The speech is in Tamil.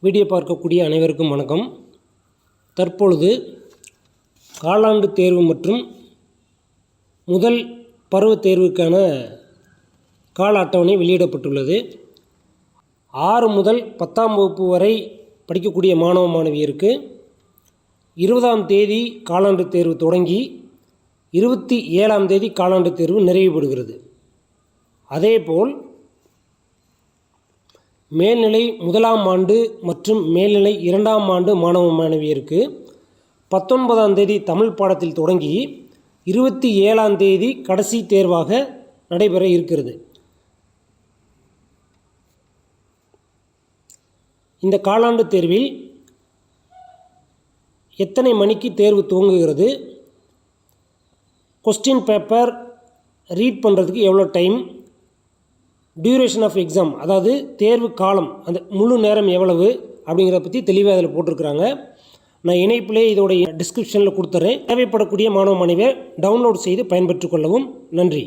வீடியோ பார்க்கக்கூடிய அனைவருக்கும் வணக்கம். தற்பொழுது காலாண்டு தேர்வு மற்றும் முதல் பருவ தேர்வுக்கான கால அட்டவணை வெளியிடப்பட்டுள்ளது. 6 முதல் 10ஆம் வகுப்பு வரை படிக்கக்கூடிய மாணவ மாணவியருக்கு 20ஆம் தேதி காலாண்டு தேர்வு தொடங்கி 27ஆம் தேதி காலாண்டு தேர்வு நிறைவுபடுகிறது. அதேபோல் மேல்நிலை 1ஆம் ஆண்டு மற்றும் மேல்நிலை 2ஆம் ஆண்டு மாணவ மாணவியருக்கு 19ஆம் தேதி தமிழ் பாடத்தில் தொடங்கி 27ஆம் தேதி கடைசி தேர்வாக நடைபெற இருக்கிறது. இந்த காலாண்டு தேர்வில் எத்தனை மணிக்கு தேர்வு துவங்குகிறது, கொஸ்டின் பேப்பர் ரீட் பண்ணுறதுக்கு எவ்வளோ டைம், டியூரேஷன் ஆஃப் எக்ஸாம் அதாவது தேர்வு காலம் அந்த முழு நேரம் எவ்வளவு அப்படிங்கிறத பற்றி தெளிவாக அதில் போட்டிருக்கிறாங்க. நான் இணைப்பிலே இதோடைய டிஸ்கிரிப்ஷனில் கொடுத்துட்றேன். தேவைப்படக்கூடிய மாணவ மாணவியர் டவுன்லோட் செய்து பயன்பெற்றுக் கொள்ளவும். நன்றி.